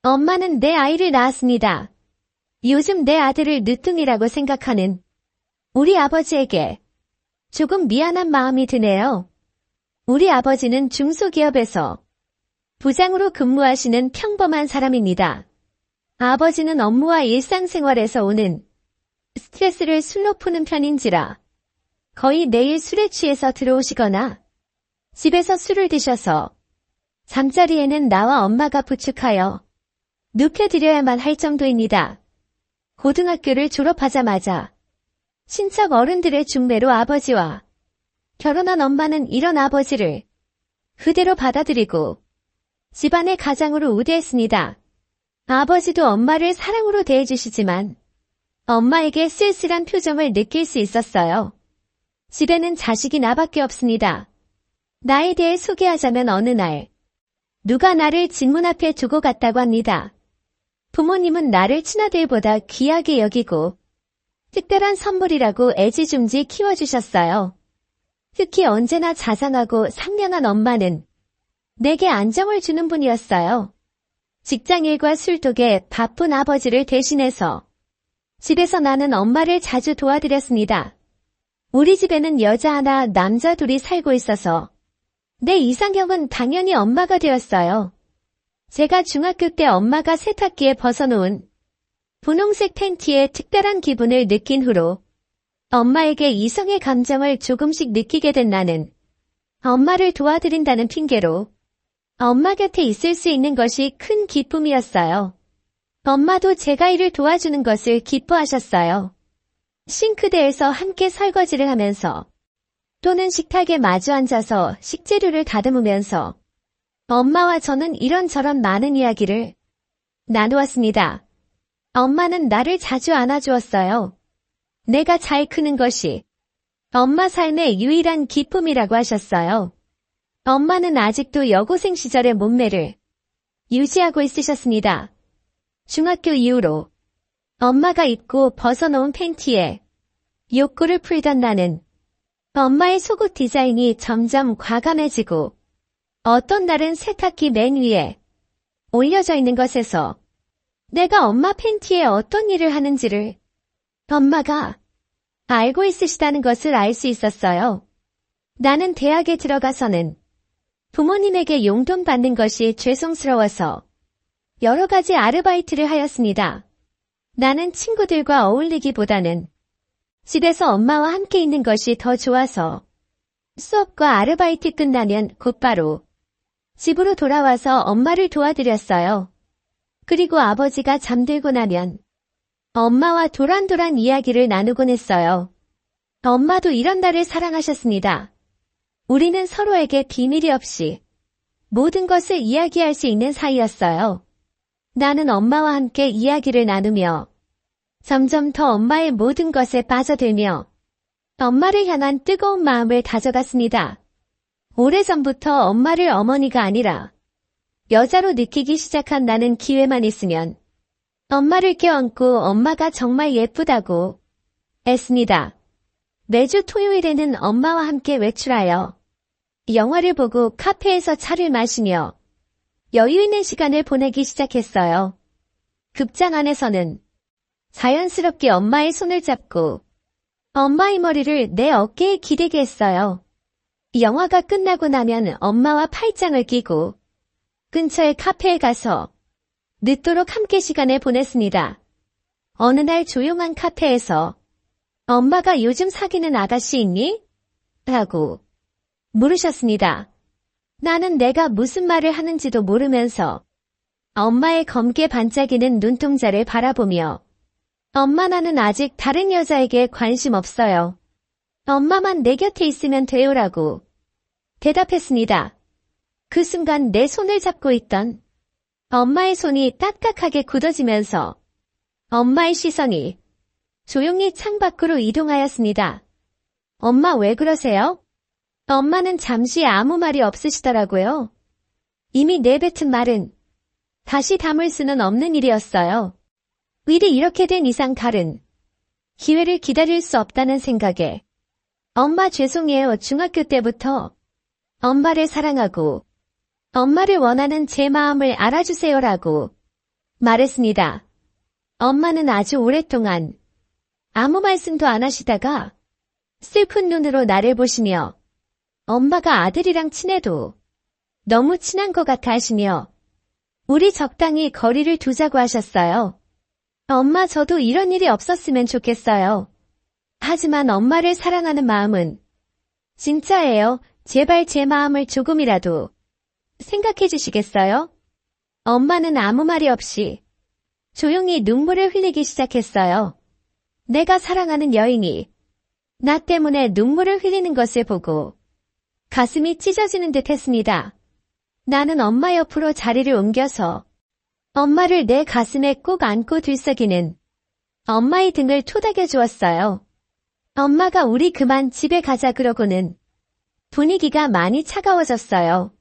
엄마는 내 아이를 낳았습니다. 요즘 내 아들을 늦둥이라고 생각하는 우리 아버지에게 조금 미안한 마음이 드네요. 우리 아버지는 중소기업에서 부장으로 근무하시는 평범한 사람입니다. 아버지는 업무와 일상생활에서 오는 스트레스를 술로 푸는 편인지라 거의 매일 술에 취해서 들어오시거나 집에서 술을 드셔서 잠자리에는 나와 엄마가 부축하여 눕혀드려야만 할 정도입니다. 고등학교를 졸업하자마자 친척 어른들의 중매로 아버지와 결혼한 엄마는 이런 아버지를 그대로 받아들이고 집안의 가장으로 우대했습니다. 아버지도 엄마를 사랑으로 대해주시지만 엄마에게 쓸쓸한 표정을 느낄 수 있었어요. 집에는 자식이 나밖에 없습니다. 나에 대해 소개하자면 어느 날 누가 나를 진문 앞에 두고 갔다고 합니다. 부모님은 나를 친아들보다 귀하게 여기고 특별한 선물이라고 애지중지 키워주셨어요. 특히 언제나 자상하고 상냥한 엄마는 내게 안정을 주는 분이었어요. 직장일과 술독에 바쁜 아버지를 대신해서 집에서 나는 엄마를 자주 도와드렸습니다. 우리 집에는 여자 하나, 남자 둘이 살고 있어서 내 이상형은 당연히 엄마가 되었어요. 제가 중학교 때 엄마가 세탁기에 벗어놓은 분홍색 팬티에 특별한 기분을 느낀 후로 엄마에게 이성의 감정을 조금씩 느끼게 된 나는 엄마를 도와드린다는 핑계로 엄마 곁에 있을 수 있는 것이 큰 기쁨이었어요. 엄마도 제가 일을 도와주는 것을 기뻐하셨어요. 싱크대에서 함께 설거지를 하면서 또는 식탁에 마주 앉아서 식재료를 다듬으면서 엄마와 저는 이런저런 많은 이야기를 나누었습니다. 엄마는 나를 자주 안아주었어요. 내가 잘 크는 것이 엄마 삶의 유일한 기쁨이라고 하셨어요. 엄마는 아직도 여고생 시절의 몸매를 유지하고 있으셨습니다. 중학교 이후로 엄마가 입고 벗어놓은 팬티에 욕구를 풀던 나는 엄마의 속옷 디자인이 점점 과감해지고 어떤 날은 세탁기 맨 위에 올려져 있는 것에서 내가 엄마 팬티에 어떤 일을 하는지를 엄마가 알고 있으시다는 것을 알 수 있었어요. 나는 대학에 들어가서는 부모님에게 용돈 받는 것이 죄송스러워서 여러 가지 아르바이트를 하였습니다. 나는 친구들과 어울리기보다는 집에서 엄마와 함께 있는 것이 더 좋아서 수업과 아르바이트 끝나면 곧바로 집으로 돌아와서 엄마를 도와드렸어요. 그리고 아버지가 잠들고 나면 엄마와 도란도란 이야기를 나누곤 했어요. 엄마도 이런 나를 사랑하셨습니다. 우리는 서로에게 비밀이 없이 모든 것을 이야기할 수 있는 사이였어요. 나는 엄마와 함께 이야기를 나누며 점점 더 엄마의 모든 것에 빠져들며 엄마를 향한 뜨거운 마음을 다져갔습니다. 오래전부터 엄마를 어머니가 아니라 여자로 느끼기 시작한 나는 기회만 있으면 엄마를 껴안고 엄마가 정말 예쁘다고 했습니다. 매주 토요일에는 엄마와 함께 외출하여 영화를 보고 카페에서 차를 마시며 여유 있는 시간을 보내기 시작했어요. 극장 안에서는 자연스럽게 엄마의 손을 잡고 엄마의 머리를 내 어깨에 기대게 했어요. 영화가 끝나고 나면 엄마와 팔짱을 끼고 근처의 카페에 가서 늦도록 함께 시간을 보냈습니다. 어느 날 조용한 카페에서 엄마가 요즘 사귀는 아가씨 있니? 라고 물으셨습니다. 나는 내가 무슨 말을 하는지도 모르면서 엄마의 검게 반짝이는 눈동자를 바라보며 엄마 나는 아직 다른 여자에게 관심 없어요. 엄마만 내 곁에 있으면 돼요라고 대답했습니다. 그 순간 내 손을 잡고 있던 엄마의 손이 딱딱하게 굳어지면서 엄마의 시선이 조용히 창밖으로 이동하였습니다. 엄마 왜 그러세요? 엄마는 잠시 아무 말이 없으시더라고요. 이미 내뱉은 말은 다시 담을 수는 없는 일이었어요. 일이 이렇게 된 이상 다른 기회를 기다릴 수 없다는 생각에 엄마 죄송해요. 중학교 때부터 엄마를 사랑하고 엄마를 원하는 제 마음을 알아주세요라고 말했습니다. 엄마는 아주 오랫동안 아무 말씀도 안 하시다가 슬픈 눈으로 나를 보시며 엄마가 아들이랑 친해도 너무 친한 것 같아 하시며 우리 적당히 거리를 두자고 하셨어요. 엄마 저도 이런 일이 없었으면 좋겠어요. 하지만 엄마를 사랑하는 마음은 진짜예요. 제발 제 마음을 조금이라도 생각해 주시겠어요? 엄마는 아무 말이 없이 조용히 눈물을 흘리기 시작했어요. 내가 사랑하는 여인이 나 때문에 눈물을 흘리는 것을 보고 가슴이 찢어지는 듯 했습니다. 나는 엄마 옆으로 자리를 옮겨서 엄마를 내 가슴에 꼭 안고 들썩이는 엄마의 등을 토닥여 주었어요. 엄마가 우리 그만 집에 가자 그러고는 분위기가 많이 차가워졌어요.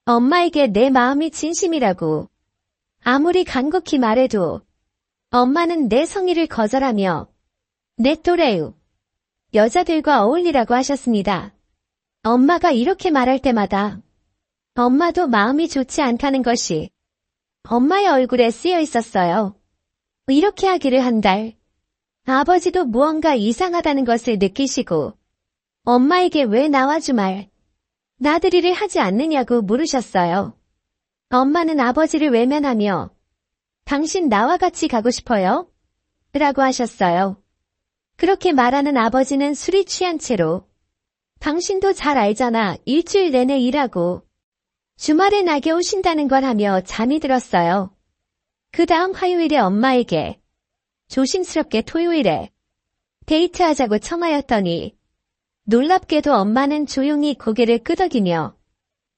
엄마에게 내 마음이 진심이라고 아무리 간곡히 말해도 엄마는 내 성의를 거절하며 내 또래의 여자들과 어울리라고 하셨습니다. 엄마가 이렇게 말할 때마다 엄마도 마음이 좋지 않다는 것이 엄마의 얼굴에 쓰여 있었어요. 이렇게 하기를 한 달, 아버지도 무언가 이상하다는 것을 느끼시고 엄마에게 왜 나와 주말 나들이를 하지 않느냐고 물으셨어요. 엄마는 아버지를 외면하며 당신 나와 같이 가고 싶어요? 라고 하셨어요. 그렇게 말하는 아버지는 술이 취한 채로 당신도 잘 알잖아. 일주일 내내 일하고 주말에 낙에 오신다는 걸 하며 잠이 들었어요. 그 다음 화요일에 엄마에게 조심스럽게 토요일에 데이트하자고 청하였더니 놀랍게도 엄마는 조용히 고개를 끄덕이며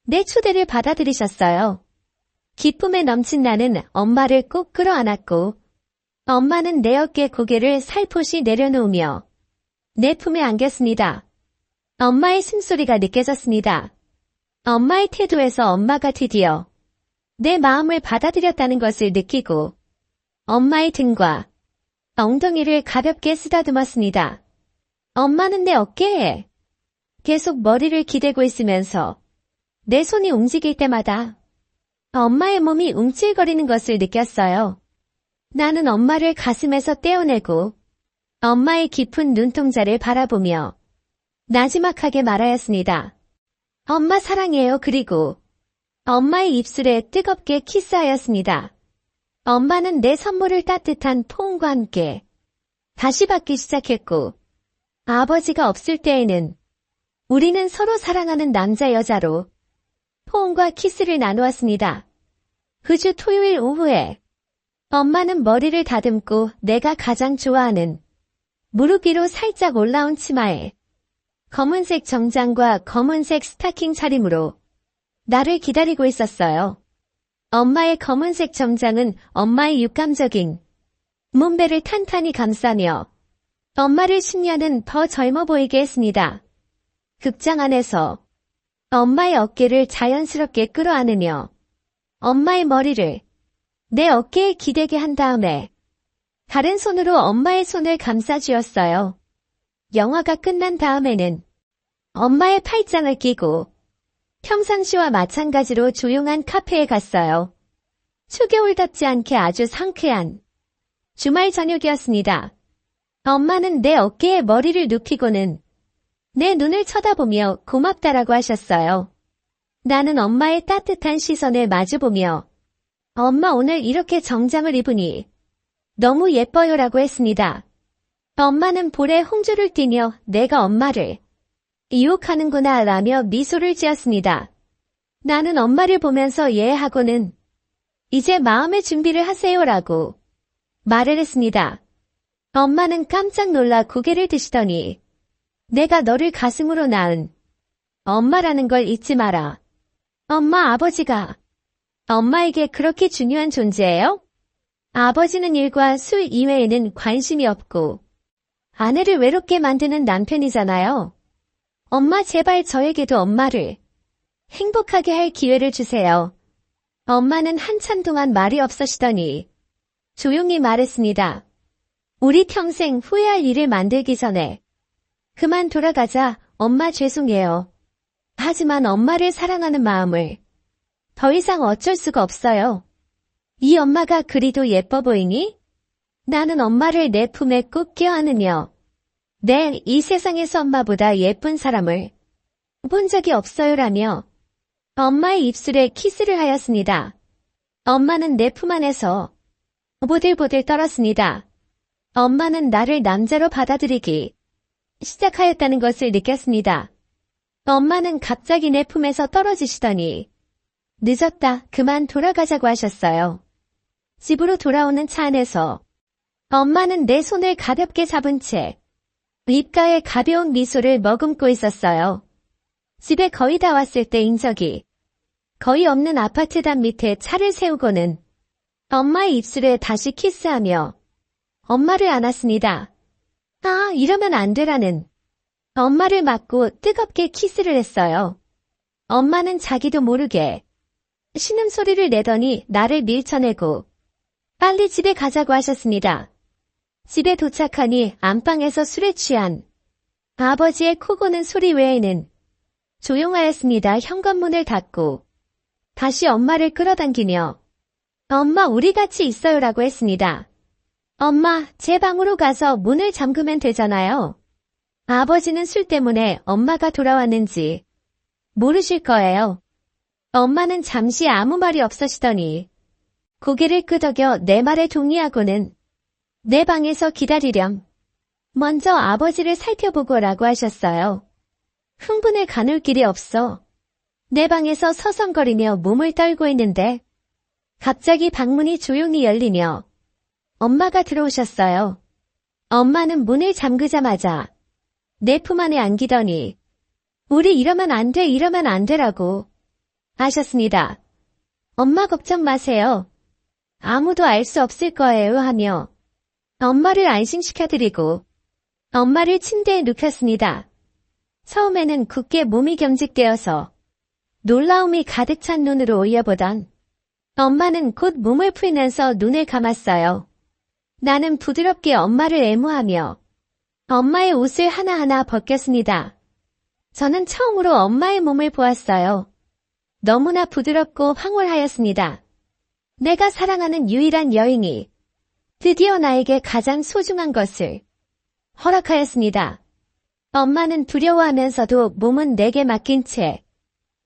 내 초대를 받아들이셨어요. 기쁨에 넘친 나는 엄마를 꼭 끌어안았고 엄마는 내 어깨에 고개를 살포시 내려놓으며 내 품에 안겼습니다. 엄마의 숨소리가 느껴졌습니다. 엄마의 태도에서 엄마가 드디어 내 마음을 받아들였다는 것을 느끼고 엄마의 등과 엉덩이를 가볍게 쓰다듬었습니다. 엄마는 내 어깨에 계속 머리를 기대고 있으면서 내 손이 움직일 때마다 엄마의 몸이 움찔거리는 것을 느꼈어요. 나는 엄마를 가슴에서 떼어내고 엄마의 깊은 눈동자를 바라보며 나지막하게 말하였습니다. 엄마 사랑해요. 그리고 엄마의 입술에 뜨겁게 키스하였습니다. 엄마는 내 선물을 따뜻한 포옹과 함께 다시 받기 시작했고 아버지가 없을 때에는 우리는 서로 사랑하는 남자 여자로 포옹과 키스를 나누었습니다. 그 주 토요일 오후에 엄마는 머리를 다듬고 내가 가장 좋아하는 무릎 위로 살짝 올라온 치마에 검은색 정장과 검은색 스타킹 차림으로 나를 기다리고 있었어요. 엄마의 검은색 정장은 엄마의 육감적인 몸매를 탄탄히 감싸며 엄마를 10년은 더 젊어 보이게 했습니다. 극장 안에서 엄마의 어깨를 자연스럽게 끌어안으며 엄마의 머리를 내 어깨에 기대게 한 다음에 다른 손으로 엄마의 손을 감싸주었어요. 영화가 끝난 다음에는 엄마의 팔짱을 끼고 평상시와 마찬가지로 조용한 카페에 갔어요. 초겨울답지 않게 아주 상쾌한 주말 저녁이었습니다. 엄마는 내 어깨에 머리를 눕히고는 내 눈을 쳐다보며 고맙다라고 하셨어요. 나는 엄마의 따뜻한 시선을 마주보며 엄마 오늘 이렇게 정장을 입으니 너무 예뻐요라고 했습니다. 엄마는 볼에 홍조를 띠며 내가 엄마를 유혹하는구나 라며 미소를 지었습니다. 나는 엄마를 보면서 예 하고는 이제 마음의 준비를 하세요라고 말을 했습니다. 엄마는 깜짝 놀라 고개를 드시더니 내가 너를 가슴으로 낳은 엄마라는 걸 잊지 마라. 엄마 아버지가 엄마에게 그렇게 중요한 존재예요? 아버지는 일과 술 이외에는 관심이 없고 아내를 외롭게 만드는 남편이잖아요. 엄마 제발 저에게도 엄마를 행복하게 할 기회를 주세요. 엄마는 한참 동안 말이 없으시더니 조용히 말했습니다. 우리 평생 후회할 일을 만들기 전에 그만 돌아가자. 엄마 죄송해요. 하지만 엄마를 사랑하는 마음을 더 이상 어쩔 수가 없어요. 이 엄마가 그리도 예뻐 보이니? 나는 엄마를 내 품에 꼭 껴안으며 이 세상에서 엄마보다 예쁜 사람을 본 적이 없어요라며 엄마의 입술에 키스를 하였습니다. 엄마는 내 품 안에서 보들보들 떨었습니다. 엄마는 나를 남자로 받아들이기 시작하였다는 것을 느꼈습니다. 엄마는 갑자기 내 품에서 떨어지시더니 늦었다, 그만 돌아가자고 하셨어요. 집으로 돌아오는 차 안에서 엄마는 내 손을 가볍게 잡은 채 입가에 가벼운 미소를 머금고 있었어요. 집에 거의 다 왔을 때 인적이 거의 없는 아파트단 밑에 차를 세우고는 엄마의 입술에 다시 키스하며 엄마를 안았습니다. 아, 이러면 안 되라는 엄마를 맞고 뜨겁게 키스를 했어요. 엄마는 자기도 모르게 신음소리를 내더니 나를 밀쳐내고 빨리 집에 가자고 하셨습니다. 집에 도착하니 안방에서 술에 취한 아버지의 코 고는 소리 외에는 조용하였습니다. 현관문을 닫고 다시 엄마를 끌어당기며 엄마, 우리 같이 있어요라고 했습니다. 엄마, 제 방으로 가서 문을 잠그면 되잖아요. 아버지는 술 때문에 엄마가 돌아왔는지 모르실 거예요. 엄마는 잠시 아무 말이 없으시더니 고개를 끄덕여 내 말에 동의하고는 내 방에서 기다리렴. 먼저 아버지를 살펴보고라고 하셨어요. 흥분을 가눌 길이 없어 내 방에서 서성거리며 몸을 떨고 있는데 갑자기 방문이 조용히 열리며 엄마가 들어오셨어요. 엄마는 문을 잠그자마자 내 품 안에 안기더니 우리 이러면 안 돼, 이러면 안 되라고 하셨습니다. 엄마 걱정 마세요. 아무도 알 수 없을 거예요 하며 엄마를 안심시켜드리고 엄마를 침대에 눕혔습니다. 처음에는 굳게 몸이 경직되어서 놀라움이 가득 찬 눈으로 올려보던 엄마는 곧 몸을 풀면서 눈을 감았어요. 나는 부드럽게 엄마를 애무하며 엄마의 옷을 하나하나 벗겼습니다. 저는 처음으로 엄마의 몸을 보았어요. 너무나 부드럽고 황홀하였습니다. 내가 사랑하는 유일한 여인이 드디어 나에게 가장 소중한 것을 허락하였습니다. 엄마는 두려워하면서도 몸은 내게 맡긴 채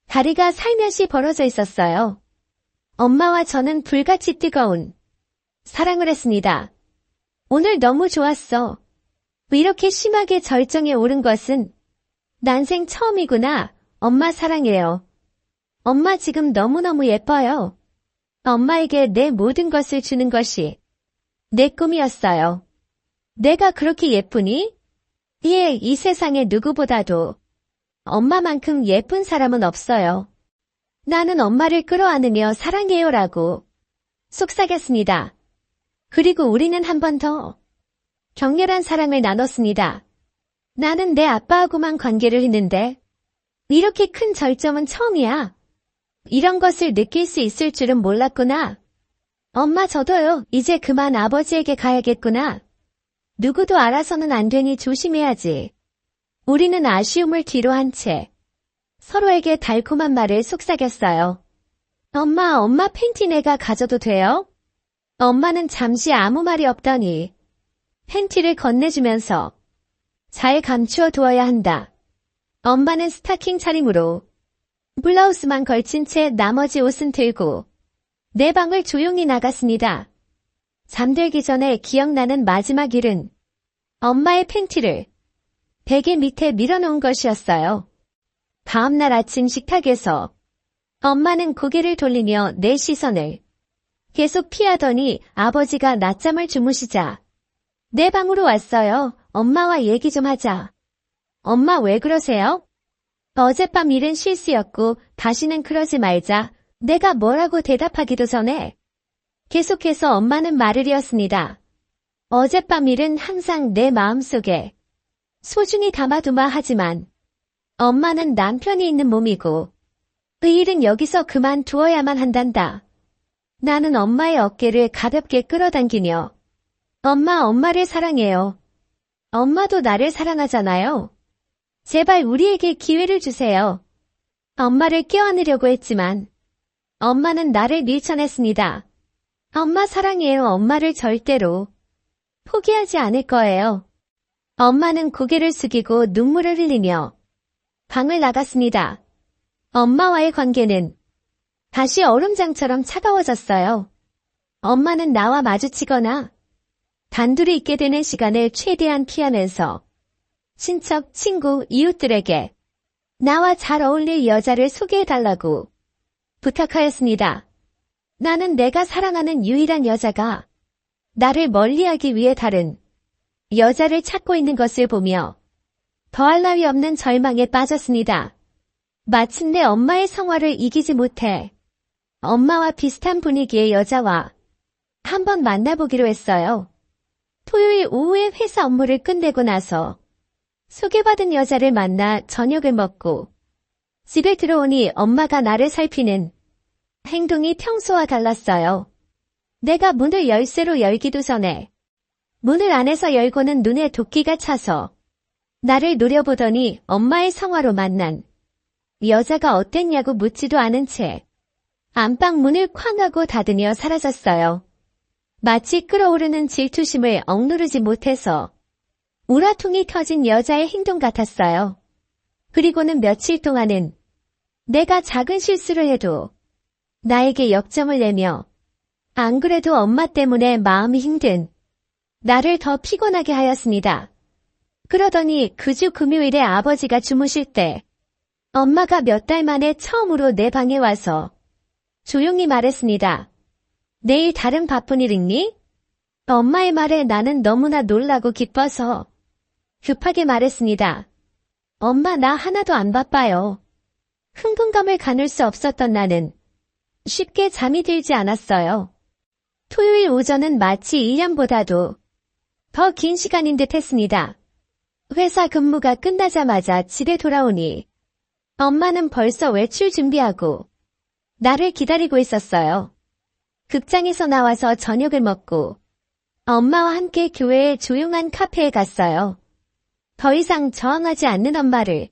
다리가 살며시 벌어져 있었어요. 엄마와 저는 불같이 뜨거운 사랑을 했습니다. 오늘 너무 좋았어. 이렇게 심하게 절정에 오른 것은 난생 처음이구나. 엄마 사랑해요. 엄마 지금 너무너무 예뻐요. 엄마에게 내 모든 것을 주는 것이 내 꿈이었어요. 내가 그렇게 예쁘니? 예, 이 세상에 누구보다도 엄마만큼 예쁜 사람은 없어요. 나는 엄마를 끌어안으며 사랑해요라고 속삭였습니다. 그리고 우리는 한 번 더 격렬한 사랑을 나눴습니다. 나는 내 아빠하고만 관계를 했는데 이렇게 큰 절정은 처음이야. 이런 것을 느낄 수 있을 줄은 몰랐구나. 엄마, 저도요. 이제 그만 아버지에게 가야겠구나. 누구도 알아서는 안 되니 조심해야지. 우리는 아쉬움을 뒤로 한 채 서로에게 달콤한 말을 속삭였어요. 엄마 팬티 내가 가져도 돼요? 엄마는 잠시 아무 말이 없더니 팬티를 건네주면서 잘 감추어 두어야 한다. 엄마는 스타킹 차림으로 블라우스만 걸친 채 나머지 옷은 들고 내 방을 조용히 나갔습니다. 잠들기 전에 기억나는 마지막 일은 엄마의 팬티를 베개 밑에 밀어놓은 것이었어요. 다음날 아침 식탁에서 엄마는 고개를 돌리며 내 시선을 계속 피하더니 아버지가 낮잠을 주무시자 내 방으로 왔어요. 엄마와 얘기 좀 하자. 엄마, 왜 그러세요? 어젯밤 일은 실수였고 다시는 그러지 말자. 내가 뭐라고 대답하기도 전에 계속해서 엄마는 말을 이었습니다. 어젯밤 일은 항상 내 마음속에 소중히 담아두마 하지만 엄마는 남편이 있는 몸이고 그 일은 여기서 그만두어야만 한단다. 나는 엄마의 어깨를 가볍게 끌어당기며 엄마를 사랑해요. 엄마도 나를 사랑하잖아요. 제발 우리에게 기회를 주세요. 엄마를 껴안으려고 했지만 엄마는 나를 밀쳐냈습니다. 엄마 사랑해요. 엄마를 절대로 포기하지 않을 거예요. 엄마는 고개를 숙이고 눈물을 흘리며 방을 나갔습니다. 엄마와의 관계는 다시 얼음장처럼 차가워졌어요. 엄마는 나와 마주치거나 단둘이 있게 되는 시간을 최대한 피하면서 친척, 친구, 이웃들에게 나와 잘 어울릴 여자를 소개해달라고 부탁하였습니다. 나는 내가 사랑하는 유일한 여자가 나를 멀리하기 위해 다른 여자를 찾고 있는 것을 보며 더할 나위 없는 절망에 빠졌습니다. 마침내 엄마의 성화를 이기지 못해 엄마와 비슷한 분위기의 여자와 한번 만나보기로 했어요. 토요일 오후에 회사 업무를 끝내고 나서 소개받은 여자를 만나 저녁을 먹고 집에 들어오니 엄마가 나를 살피는 행동이 평소와 달랐어요. 내가 문을 열쇠로 열기도 전에 문을 안에서 열고는 눈에 도끼가 차서 나를 노려보더니 엄마의 성화로 만난 여자가 어땠냐고 묻지도 않은 채 안방 문을 쾅 하고 닫으며 사라졌어요. 마치 끓어오르는 질투심을 억누르지 못해서 우라통이 터진 여자의 행동 같았어요. 그리고는 며칠 동안은 내가 작은 실수를 해도 나에게 역정을 내며 안 그래도 엄마 때문에 마음이 힘든 나를 더 피곤하게 하였습니다. 그러더니 그 주 금요일에 아버지가 주무실 때 엄마가 몇 달 만에 처음으로 내 방에 와서 조용히 말했습니다. 내일 다른 바쁜 일 있니? 엄마의 말에 나는 너무나 놀라고 기뻐서 급하게 말했습니다. 엄마 나 하나도 안 바빠요. 흥분감을 가눌 수 없었던 나는 쉽게 잠이 들지 않았어요. 토요일 오전은 마치 1년보다도 더 긴 시간인 듯 했습니다. 회사 근무가 끝나자마자 집에 돌아오니 엄마는 벌써 외출 준비하고 나를 기다리고 있었어요. 극장에서 나와서 저녁을 먹고 엄마와 함께 교회의 조용한 카페에 갔어요. 더 이상 저항하지 않는 엄마를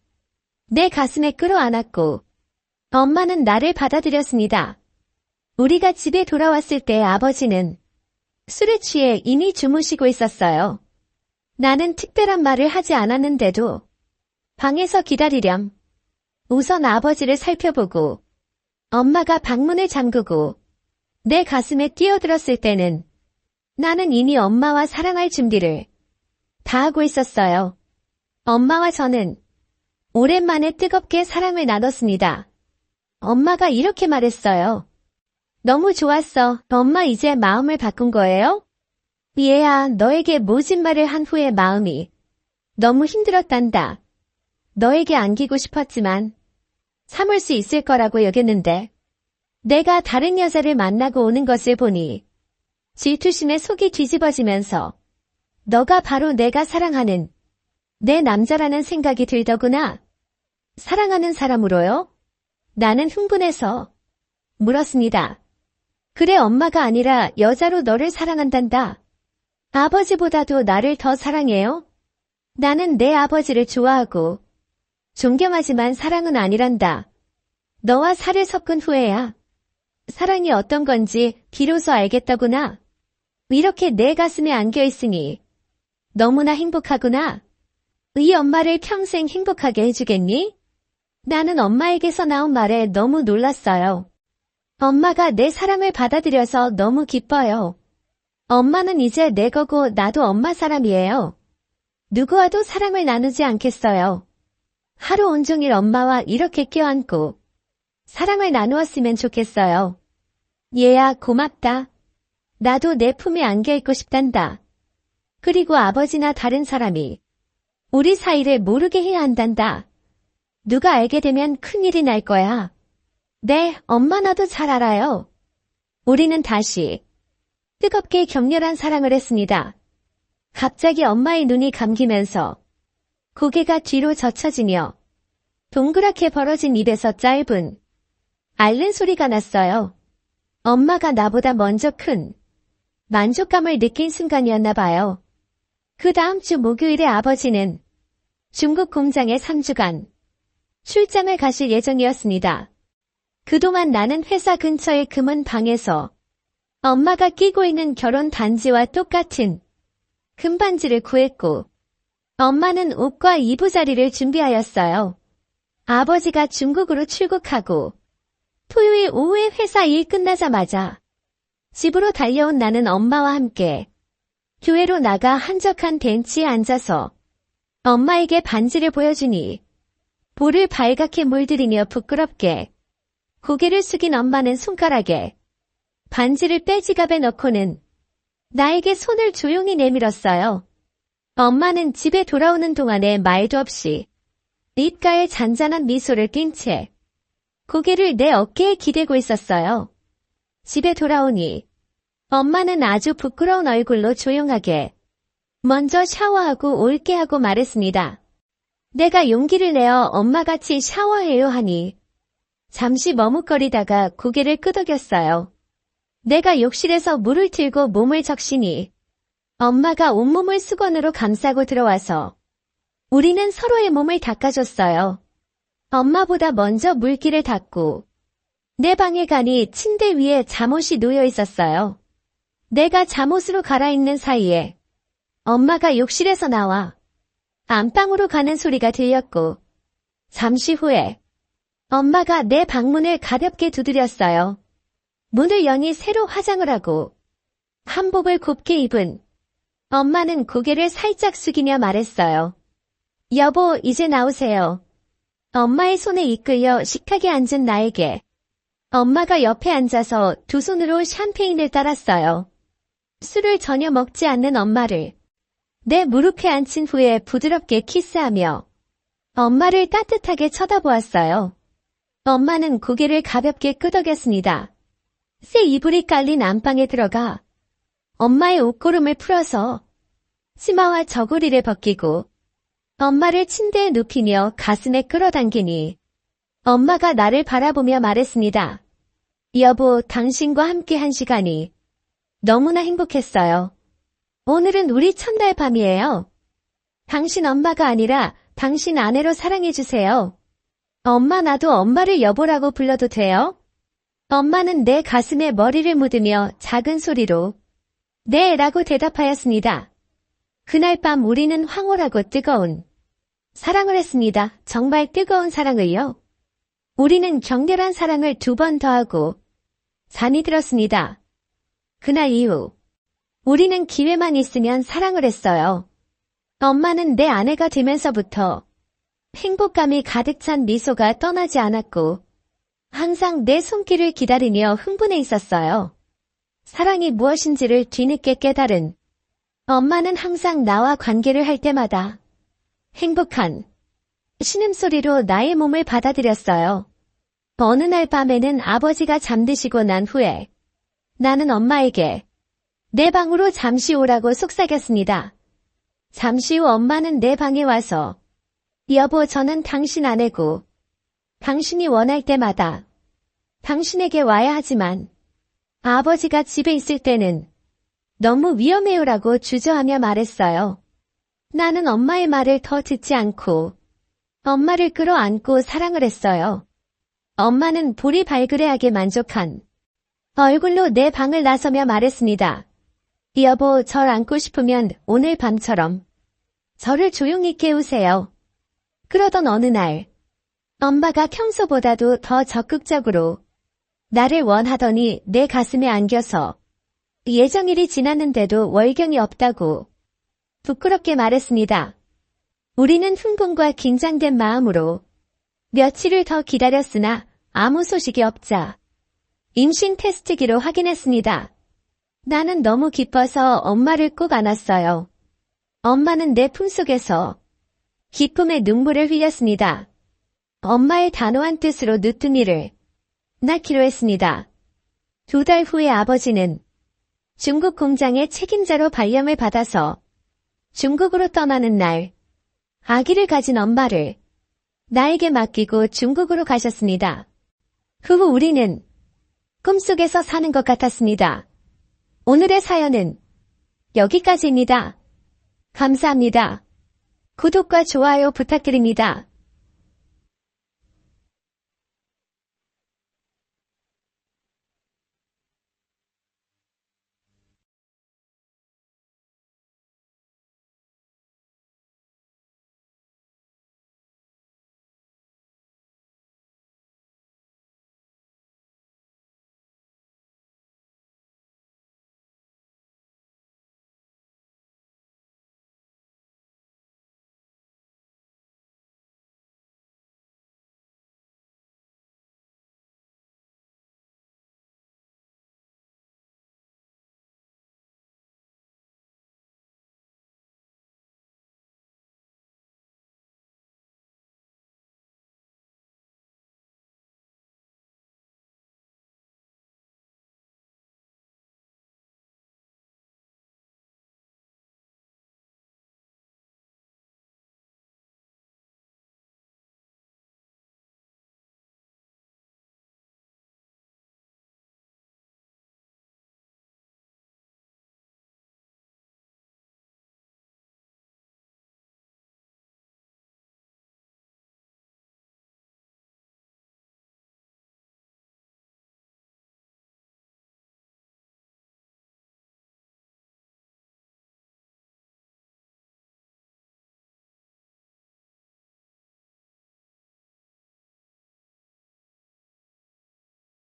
내 가슴에 끌어안았고 엄마는 나를 받아들였습니다. 우리가 집에 돌아왔을 때 아버지는 술에 취해 이미 주무시고 있었어요. 나는 특별한 말을 하지 않았는데도 방에서 기다리렴. 우선 아버지를 살펴보고 엄마가 방문을 잠그고 내 가슴에 뛰어들었을 때는 나는 이미 엄마와 사랑할 준비를 다 하고 있었어요. 엄마와 저는 오랜만에 뜨겁게 사랑을 나눴습니다. 엄마가 이렇게 말했어요. 너무 좋았어. 엄마 이제 마음을 바꾼 거예요? 얘야, 너에게 모진 말을 한 후에 마음이 너무 힘들었단다. 너에게 안기고 싶었지만 참을 수 있을 거라고 여겼는데 내가 다른 여자를 만나고 오는 것을 보니 질투심에 속이 뒤집어지면서 너가 바로 내가 사랑하는 내 남자라는 생각이 들더구나. 사랑하는 사람으로요? 나는 흥분해서 물었습니다. 그래 엄마가 아니라 여자로 너를 사랑한단다. 아버지보다도 나를 더 사랑해요? 나는 내 아버지를 좋아하고 존경하지만 사랑은 아니란다. 너와 살을 섞은 후에야 사랑이 어떤 건지 비로소 알겠더구나. 이렇게 내 가슴에 안겨있으니 너무나 행복하구나. 이 엄마를 평생 행복하게 해주겠니? 나는 엄마에게서 나온 말에 너무 놀랐어요. 엄마가 내 사랑을 받아들여서 너무 기뻐요. 엄마는 이제 내 거고 나도 엄마 사람이에요. 누구와도 사랑을 나누지 않겠어요. 하루 온종일 엄마와 이렇게 껴안고 사랑을 나누었으면 좋겠어요. 얘야 고맙다. 나도 내 품에 안겨있고 싶단다. 그리고 아버지나 다른 사람이 우리 사이를 모르게 해야 한단다. 누가 알게 되면 큰일이 날 거야. 네, 엄마 나도 잘 알아요. 우리는 다시 뜨겁게 격렬한 사랑을 했습니다. 갑자기 엄마의 눈이 감기면서 고개가 뒤로 젖혀지며 동그랗게 벌어진 입에서 짧은 앓는 소리가 났어요. 엄마가 나보다 먼저 큰 만족감을 느낀 순간이었나 봐요. 그 다음 주 목요일에 아버지는 중국 공장에 3주간 출장을 가실 예정이었습니다. 그동안 나는 회사 근처의 금은 방에서 엄마가 끼고 있는 결혼 반지와 똑같은 금반지를 구했고 엄마는 옷과 이부자리를 준비하였어요. 아버지가 중국으로 출국하고 토요일 오후에 회사 일 끝나자마자 집으로 달려온 나는 엄마와 함께 교회로 나가 한적한 벤치에 앉아서 엄마에게 반지를 보여주니 볼을 발갛게 물들이며 부끄럽게 고개를 숙인 엄마는 손가락에 반지를 빼지갑에 넣고는 나에게 손을 조용히 내밀었어요. 엄마는 집에 돌아오는 동안에 말도 없이 입가에 잔잔한 미소를 띤 채 고개를 내 어깨에 기대고 있었어요. 집에 돌아오니 엄마는 아주 부끄러운 얼굴로 조용하게 먼저 샤워하고 올게 하고 말했습니다. 내가 용기를 내어 엄마 같이 샤워해요 하니 잠시 머뭇거리다가 고개를 끄덕였어요. 내가 욕실에서 물을 틀고 몸을 적시니 엄마가 온몸을 수건으로 감싸고 들어와서 우리는 서로의 몸을 닦아줬어요. 엄마보다 먼저 물기를 닦고 내 방에 가니 침대 위에 잠옷이 놓여 있었어요. 내가 잠옷으로 갈아입는 사이에 엄마가 욕실에서 나와 안방으로 가는 소리가 들렸고 잠시 후에 엄마가 내 방문을 가볍게 두드렸어요. 문을 여니 새로 화장을 하고 한복을 곱게 입은 엄마는 고개를 살짝 숙이며 말했어요. 여보, 이제 나오세요. 엄마의 손에 이끌려 식탁에 앉은 나에게 엄마가 옆에 앉아서 두 손으로 샴페인을 따랐어요. 술을 전혀 먹지 않는 엄마를 내 무릎에 앉힌 후에 부드럽게 키스하며 엄마를 따뜻하게 쳐다보았어요. 엄마는 고개를 가볍게 끄덕였습니다. 새 이불이 깔린 안방에 들어가 엄마의 옷고름을 풀어서 치마와 저고리를 벗기고 엄마를 침대에 눕히며 가슴에 끌어당기니 엄마가 나를 바라보며 말했습니다. 여보, 당신과 함께 한 시간이 너무나 행복했어요. 오늘은 우리 첫날 밤이에요. 당신 엄마가 아니라 당신 아내로 사랑해주세요. 엄마, 나도 엄마를 여보라고 불러도 돼요? 엄마는 내 가슴에 머리를 묻으며 작은 소리로 네 라고 대답하였습니다. 그날 밤 우리는 황홀하고 뜨거운 사랑을 했습니다. 정말 뜨거운 사랑을요. 우리는 격렬한 사랑을 2번 더하고 잠이 들었습니다. 그날 이후 우리는 기회만 있으면 사랑을 했어요. 엄마는 내 아내가 되면서부터 행복감이 가득 찬 미소가 떠나지 않았고 항상 내 손길을 기다리며 흥분해 있었어요. 사랑이 무엇인지를 뒤늦게 깨달은 엄마는 항상 나와 관계를 할 때마다 행복한 신음소리로 나의 몸을 받아들였어요. 어느 날 밤에는 아버지가 잠드시고 난 후에 나는 엄마에게 내 방으로 잠시 오라고 속삭였습니다. 잠시 후 엄마는 내 방에 와서 여보, 저는 당신 아내고 당신이 원할 때마다 당신에게 와야 하지만 아버지가 집에 있을 때는 너무 위험해요라고 주저하며 말했어요. 나는 엄마의 말을 더 듣지 않고 엄마를 끌어안고 사랑을 했어요. 엄마는 볼이 발그레하게 만족한 얼굴로 내 방을 나서며 말했습니다. 여보, 절 안고 싶으면 오늘 밤처럼 저를 조용히 깨우세요. 그러던 어느 날 엄마가 평소보다도 더 적극적으로 나를 원하더니 내 가슴에 안겨서 예정일이 지났는데도 월경이 없다고 부끄럽게 말했습니다. 우리는 흥분과 긴장된 마음으로 며칠을 더 기다렸으나 아무 소식이 없자 임신 테스트기로 확인했습니다. 나는 너무 기뻐서 엄마를 꼭 안았어요. 엄마는 내 품속에서 기쁨의 눈물을 흘렸습니다. 엄마의 단호한 뜻으로 늦둥이를 낳기로 했습니다. 2달 후에 아버지는 중국 공장의 책임자로 발령을 받아서 중국으로 떠나는 날 아기를 가진 엄마를 나에게 맡기고 중국으로 가셨습니다. 그 후 우리는 꿈속에서 사는 것 같았습니다. 오늘의 사연은 여기까지입니다. 감사합니다. 구독과 좋아요 부탁드립니다.